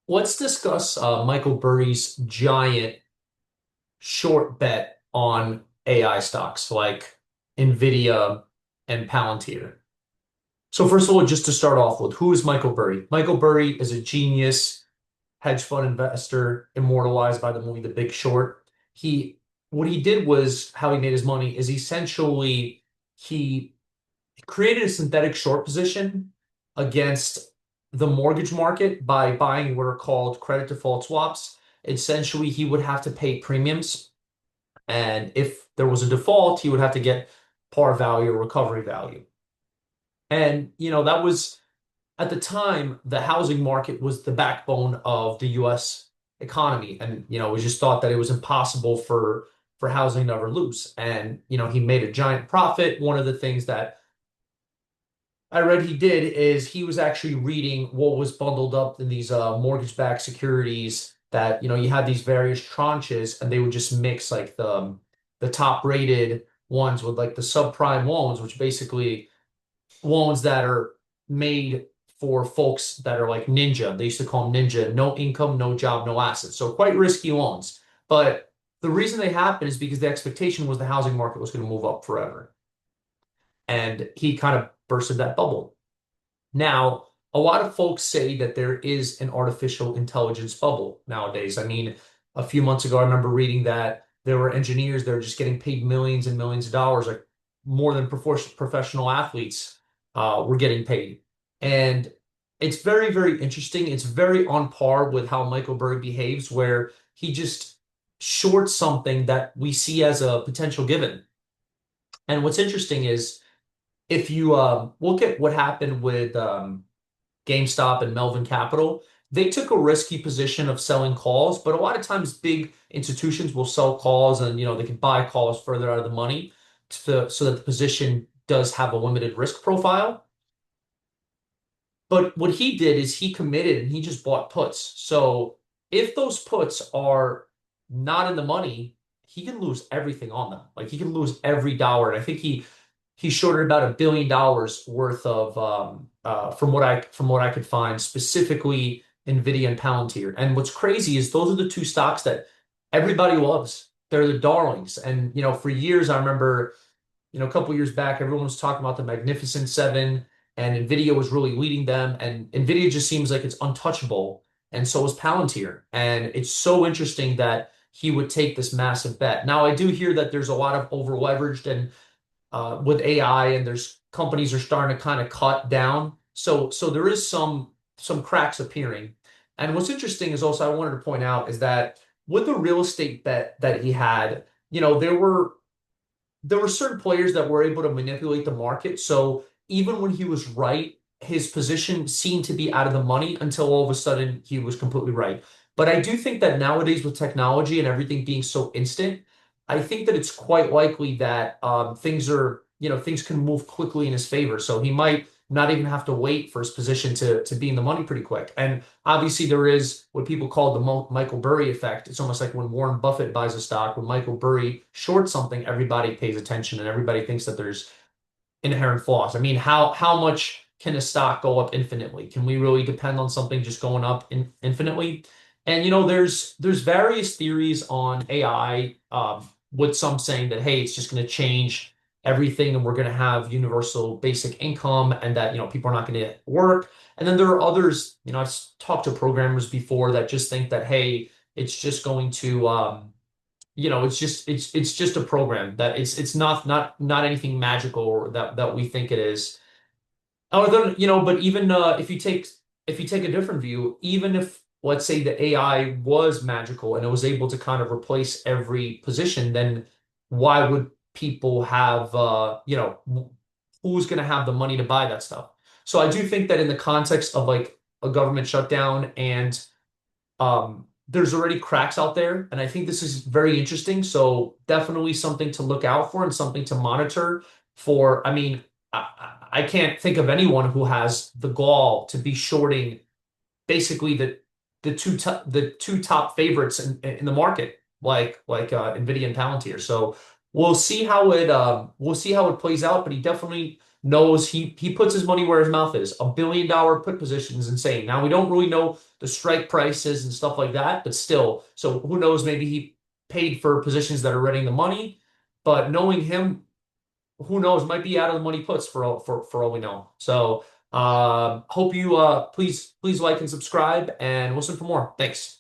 Let's discuss Michael Burry's giant short bet on AI stocks like NVIDIA and Palantir. So first of all, just to start off with, who is Michael Burry? Michael Burry is a genius hedge fund investor immortalized by the movie The Big Short. He what he did was how he made his money is essentially he created a synthetic short position against the mortgage market by buying what are called credit default swaps. Essentially, he would have to pay premiums, and if there was a default, he would have to get par value or recovery value. And, that was at the time, the housing market was the backbone of the US economy. And, it was just thought that it was impossible for housing to ever lose. And, he made a giant profit. One of the things that I read he did is he was actually reading what was bundled up in these mortgage-backed securities that, you had these various tranches and they would just mix like the top rated ones with like the subprime loans, which basically loans that are made for folks that are like ninja. They used to call them ninja, no income, no job, no assets. So quite risky loans. But the reason they happen is because the expectation was the housing market was going to move up forever. And he kind of bursted that bubble. Now, a lot of folks say that there is an artificial intelligence bubble nowadays. I mean, a few months ago, I remember reading that there were engineers that are just getting paid millions and millions of dollars, like more than professional athletes were getting paid. And it's very, very interesting. It's very on par with how Michael Burry behaves, where he just shorts something that we see as a potential given. And what's interesting is if you look at what happened with GameStop and Melvin Capital, they took a risky position of selling calls, but a lot of times big institutions will sell calls and they can buy calls further out of the money so that the position does have a limited risk profile. But what he did is he committed and he just bought puts. So if those puts are not in the money, he can lose everything on them. Like he can lose every dollar. And I think he shorted about $1 billion worth of from what I could find, specifically NVIDIA and Palantir. And what's crazy is those are the two stocks that everybody loves. They're the darlings. And for years I remember, a couple years back, everyone was talking about the Magnificent Seven, and NVIDIA was really leading them. And NVIDIA just seems like it's untouchable, and so is Palantir. And it's so interesting that he would take this massive bet. Now, I do hear that there's a lot of over leveraged and with AI, and there's companies are starting to kind of cut down. So there is some cracks appearing. And what's interesting is also I wanted to point out is that with the real estate bet that he had, there were certain players that were able to manipulate the market. So even when he was right, his position seemed to be out of the money until all of a sudden he was completely right. But I do think that nowadays with technology and everything being so instant, I think that it's quite likely that things can move quickly in his favor. So he might not even have to wait for his position to be in the money pretty quick. And obviously there is what people call the Michael Burry effect. It's almost like when Warren Buffett buys a stock, when Michael Burry shorts something, everybody pays attention and everybody thinks that there's inherent flaws. I mean, how much can a stock go up infinitely? Can we really depend on something just going up infinitely? And there's various theories on AI, with some saying that hey, it's just going to change everything, and we're going to have universal basic income, and that people are not going to work. And then there are others. I've talked to programmers before that just think that hey, it's just going to it's just a program that it's not anything magical or that we think it is. Other than, but even if you take a different view, even if let's say the AI was magical and it was able to kind of replace every position, then why would people have who's going to have the money to buy that stuff? So I do think that in the context of like a government shutdown and there's already cracks out there, and I think this is very interesting. So definitely something to look out for and something to monitor for. I mean, I can't think of anyone who has the gall to be shorting basically the two top favorites in the market, like NVIDIA and Palantir. So we'll see how it plays out. But he definitely knows he puts his money where his mouth is. $1 billion put position is insane. Now we don't really know the strike prices and stuff like that, but still, so who knows? Maybe he paid for positions that are ready the money, but knowing him, who knows? Might be out of the money puts for all we know. So hope you please like and subscribe and listen for more. Thanks.